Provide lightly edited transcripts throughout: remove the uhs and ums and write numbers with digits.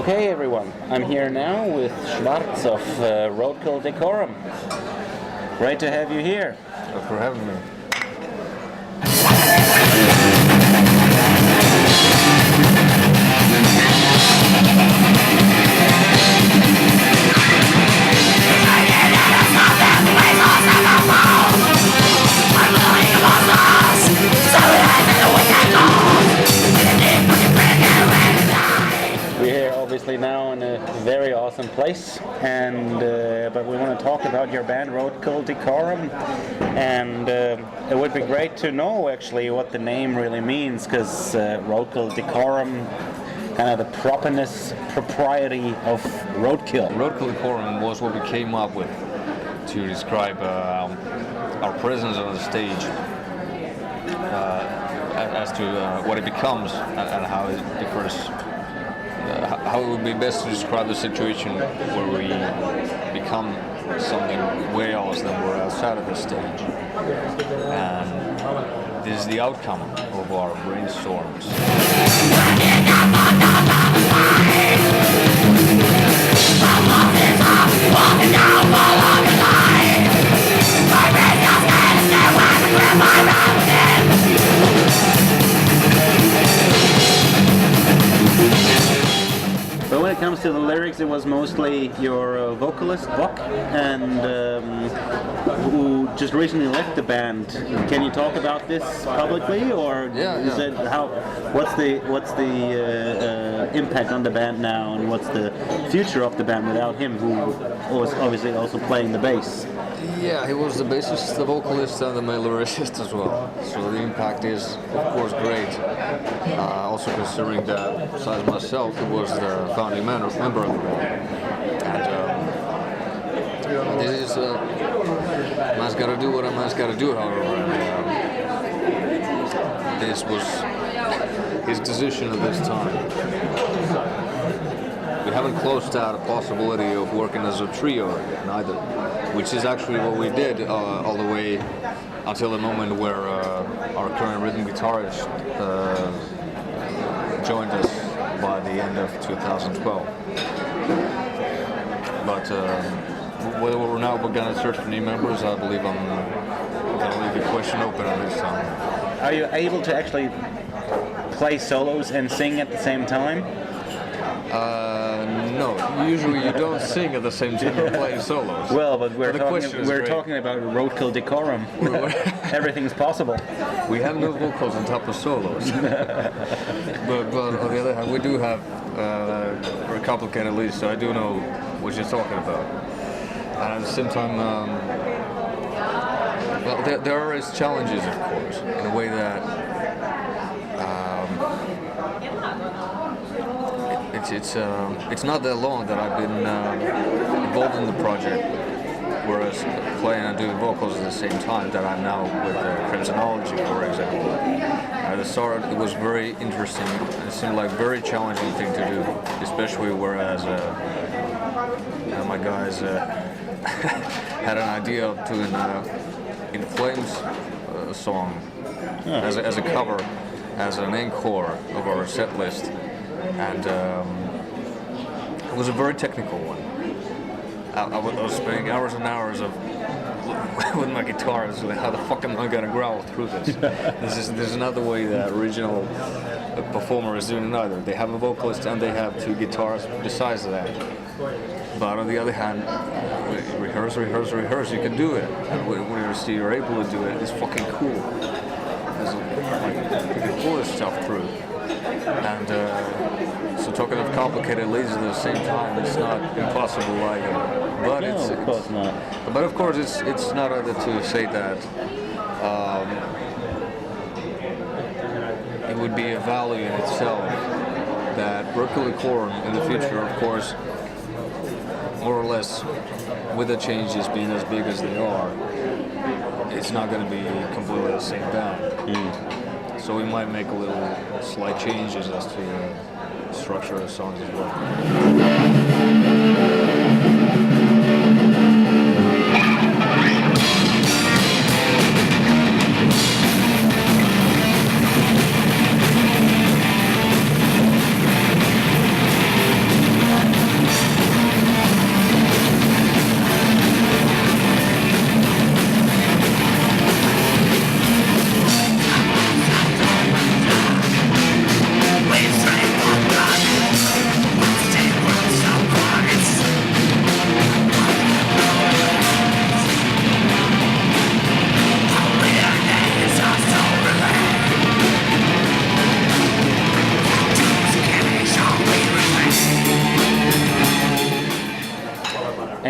Okay everyone, I'm here now with Schwarz of ROADKILL DECORUM. Great to have you here. Thanks for having me. We're here obviously now in a very awesome place, and but we want to talk about your band ROADKILL DECORUM, and it would be great to know actually what the name really means, because ROADKILL DECORUM, kind of the propriety of roadkill. ROADKILL DECORUM was what we came up with to describe our presence on the stage, as to what it becomes and how it differs. How it would be best to describe the situation where we become something way else than we're outside of the stage. And this is the outcome of our brainstorms. But when it comes to the lyrics, it was mostly your vocalist, Vok, and who just recently left the band. Can you talk about this publicly, or is it how? What's the impact on the band now, and what's the future of the band without him, who was obviously also playing the bass? Yeah, he was the bassist, the vocalist, and the male lyricist as well. So the impact is, of course, great. Also considering that, besides myself, he was the founding member of the band. And this is, man's got to do what a man's got to do, however. And this was his decision at this time. We haven't closed out a possibility of working as a trio neither, which is actually what we did all the way until the moment where our current rhythm guitarist joined us by the end of 2012. But whether we're going to search for new members, I believe I'm going to leave the question open at this time. Are you able to actually play solos and sing at the same time? No, usually you don't sing at the same time you're playing solos. Well, but we're talking about ROADKILL DECORUM. Everything's possible. We have no vocals on top of solos. but on the other hand, we do have a complicated list, so I do know what you're talking about. And at the same time, well, there are its challenges, of course, in a way that it's not that long that I've been involved in the project, whereas playing and doing vocals at the same time that I'm now with Crimsonology, for example. At the start, it was very interesting. It seemed like a very challenging thing to do, especially whereas my guys had an idea of doing In Flames song as a cover, as an encore of our set list. And it was a very technical one. I was spending hours and hours with my guitar. Like, how the fuck am I gonna growl through this? This is not the way the original performer is doing it either. They have a vocalist and they have two guitars besides that. But on the other hand, rehearse, you can do it. And when you see you're able to do it, it's fucking cool. You can pull this stuff through. And so talking of complicated leads at the same time, it's not impossible either. But of course not. But of course, it's not other to say that it would be a value in itself that ROADKILL DECORUM in the future, of course, more or less, with the changes being as big as they are, it's not going to be completely the same band. So we might make a little slight changes as to the structure of the songs as well.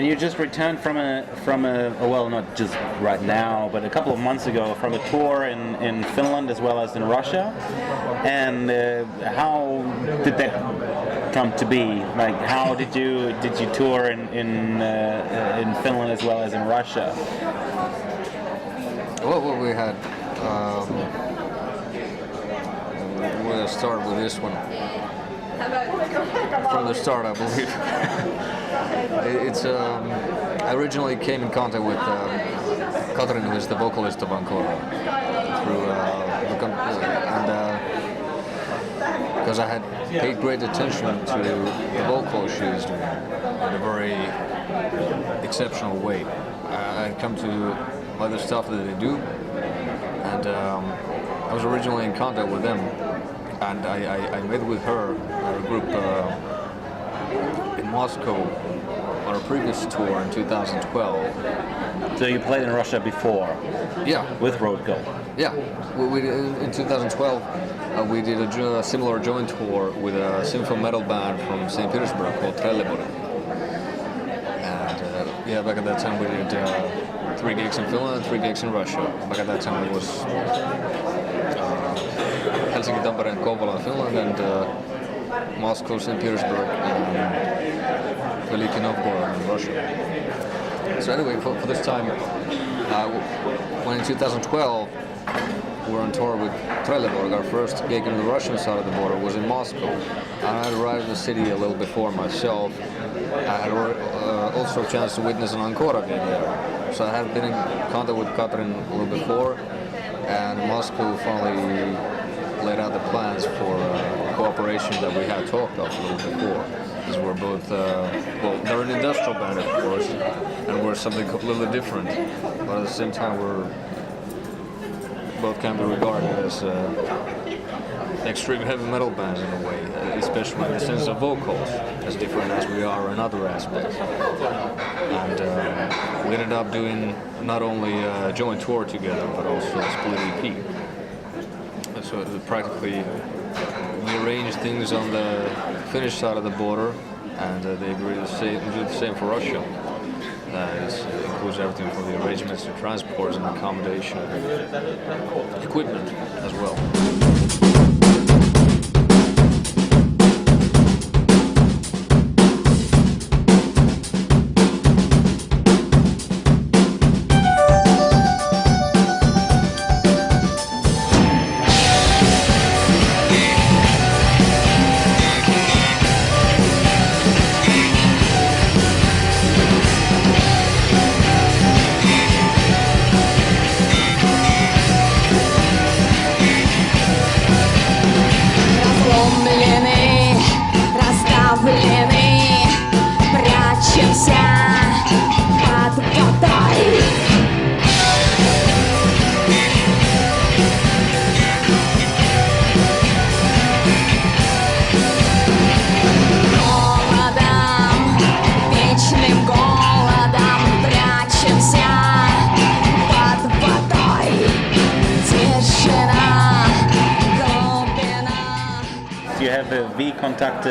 And you just returned from a well, not just right now, but a couple of months ago from a tour in Finland as well as in Russia. And how did that come to be? Like, how did you tour in Finland as well as in Russia? Well, we had. We'll start with this one. From the start, I believe. It's I originally came in contact with Katrin, who is the vocalist of Ancora, through because I had paid great attention to the vocals she was doing in a very exceptional way. I had come to like the stuff that they do, and I was originally in contact with them. And I met with her, a group in Moscow on a previous tour in 2012. So you played in Russia before? Yeah. With ROADKILL? Yeah. In 2012, we did a similar joint tour with a symphony metal band from St. Petersburg called Trelleborg. And yeah, back at that time we did 3 gigs in Finland and 3 gigs in Russia. Back at that time it was Helsinki, Tampere, and Kouvola in Finland, and Moscow, St. Petersburg, and Veliki Novgorod in Russia. So anyway, for this time, when in 2012 we were on tour with Trelleborg, our first gig on the Russian side of the border was in Moscow. And I had arrived in the city a little before myself. I had also a chance to witness an Ancora gig there. So I had been in contact with Katrin a little before, and Moscow finally laid out the plans for cooperation that we had talked of a little before. Because we're both, well, they're an industrial band, of course, and we're something a little different. But at the same time, we're both can be regarded as extreme heavy metal bands in a way, especially in the sense of vocals, as different as we are in other aspects. And we ended up doing not only a joint tour together, but also a split EP. So practically, we arranged things on the Finnish side of the border, and they agreed to do the same for Russia. It includes everything from the arrangements to transports and accommodation, equipment as well. The V-Contact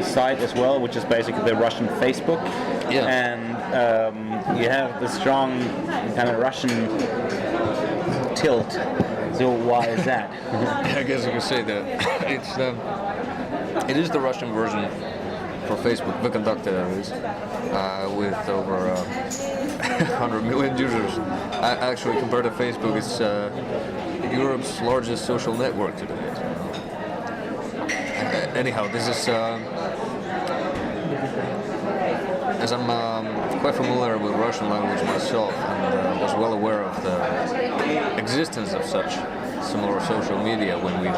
site as well, which is basically the Russian Facebook. Yeah. And you have the strong kind of Russian tilt. So why is that? I guess you can say that it is the Russian version for Facebook, V-Contact that is, with over 100 million users. Actually, compared to Facebook, it's Europe's largest social network today. Anyhow, this is as I'm quite familiar with Russian language myself, and was well aware of the existence of such similar social media when we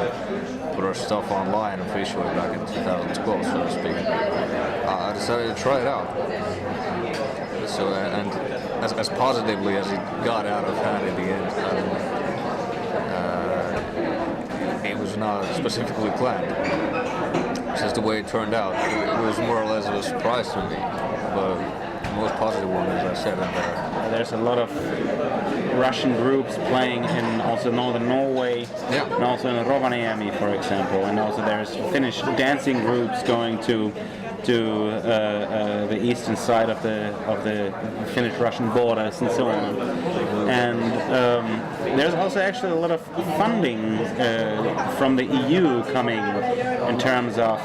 put our stuff online officially back in 2012, so to speak. I decided to try it out. So, and as positively as it got out of hand in the end, it was not specifically planned. Just the way it turned out, it was more or less a surprise to me. But the most positive one, as I said, there's a lot of Russian groups playing in also northern Norway, and also in Rovaniemi, for example, and also there's Finnish dancing groups going to the eastern side of the Finnish-Russian borders and so on. And there's also actually a lot of funding from the EU coming in terms of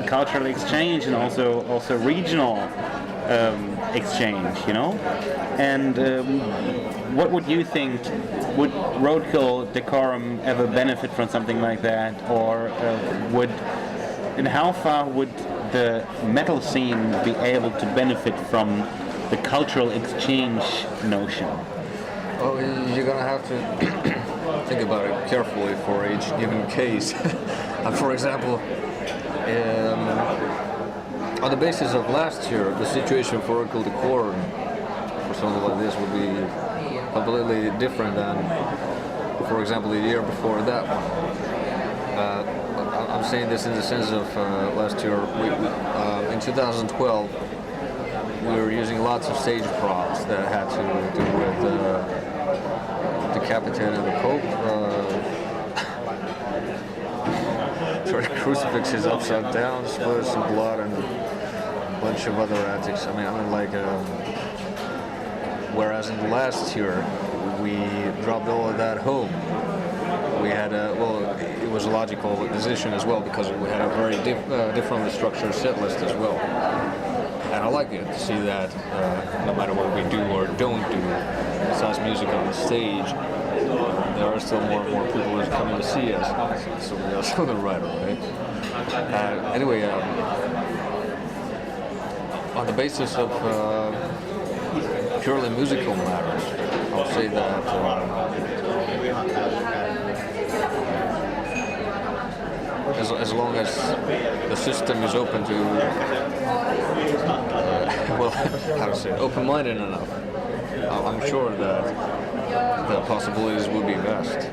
cultural exchange and also regional exchange, you know. And what would you think? Would Roadkill Decorum ever benefit from something like that, or and how far would the metal scene be able to benefit from the cultural exchange notion? Well, you're gonna have to think about it carefully for each given case. For example, on the basis of last year, the situation for Roadkill Decorum for something like this would be completely different than, for example, the year before that one. I'm saying this in the sense of last year. In 2012, we were using lots of stage props that had to do with decapitating the Pope, crucifixes upside down, splatters some blood, and a bunch of other antics. I mean, like, whereas in the last year, we dropped all of that home. We had it was a logical decision as well, because we had a very differently structured set list as well. And I like it to see that no matter what we do or don't do, besides music on the stage, there are still more and more people who are coming to see us. So we are still the writer, right? Anyway, on the basis of purely musical matters, I'll say that as long as the system is open to, how to say, open-minded enough, I'm sure that the possibilities will be vast.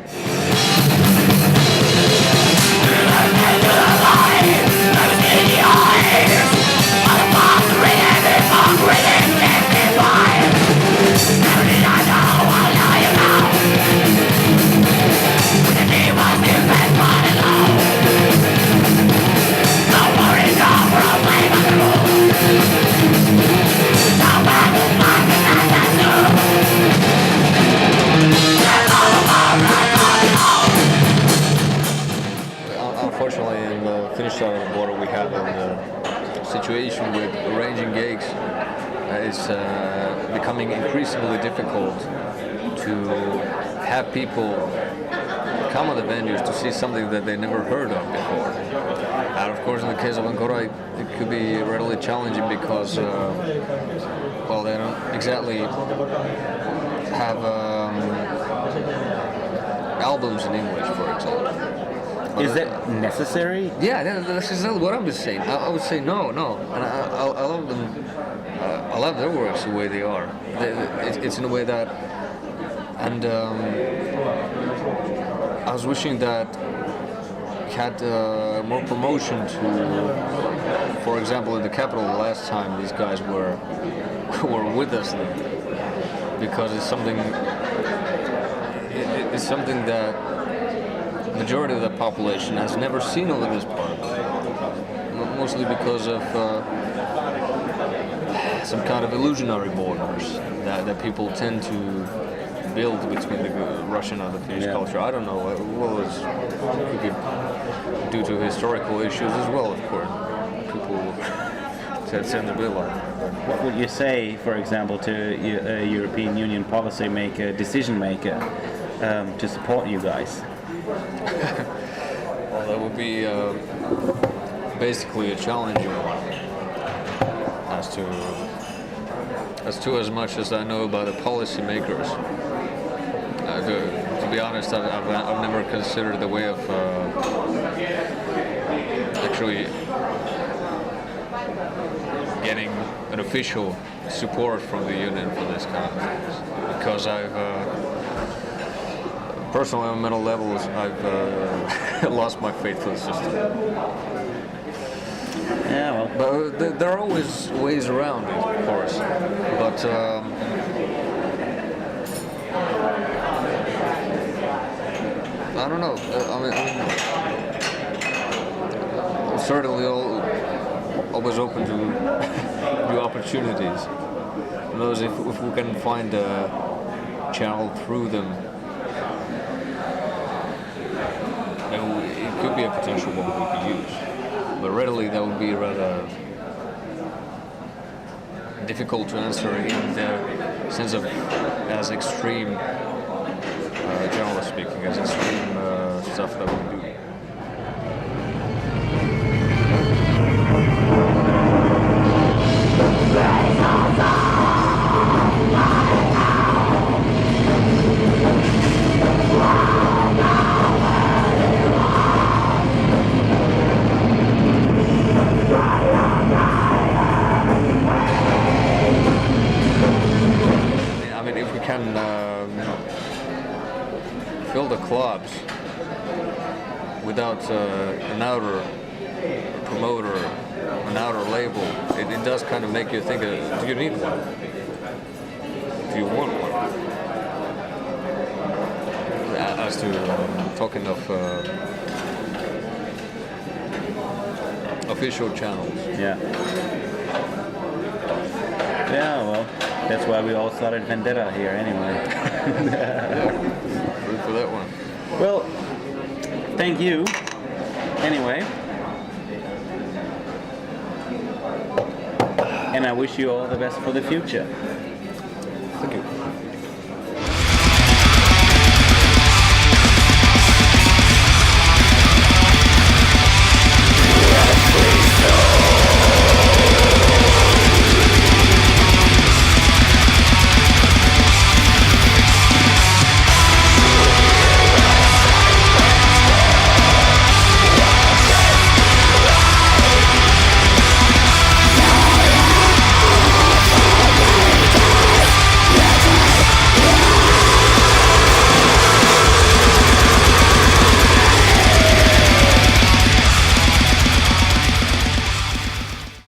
Unfortunately, in the Finnish side of the border, we have a situation with arranging gigs. It's becoming increasingly difficult to have people come to the venues to see something that they never heard of before. And of course, in the case of Ancora, it could be readily challenging because, they don't exactly have albums in English, for example. But is that necessary? Yeah, that's exactly what I'm just saying. I would say no, and I love them. I love their works the way they are. It's in a way that, and I was wishing that had more promotion to, for example, in the capital last time these guys were with us, because it's something that majority of the population has never seen over this part, mostly because of some kind of illusionary borders that people tend to build between the Russian and the Finnish culture. I don't know. Well, it could be due to historical issues as well, of course. People tend to build like. What would you say, for example, to a European Union policy maker, decision maker, to support you guys? Well, that would be basically a challenging one. As much as I know about the policy makers. To be honest, I've never considered the way of actually getting an official support from the union for this kind of things, because I've personally on mental levels I've lost my faith for the system. Yeah, well, but there are always ways around it, of course. But I don't know. Certainly always open to new opportunities. Who knows if we can find a channel through them, then it could be a potential one we could use. But readily that would be rather difficult to answer in the sense of as extreme, generally speaking, as extreme stuff that we do. Fill the clubs without an outer promoter, an outer label. It does kind of make you think, do you need one? Do you want one? As to talking of official channels. Yeah. Yeah, well, that's why we all started Vendetta here anyway. For that one. Well, thank you. Anyway. And I wish you all the best for the future.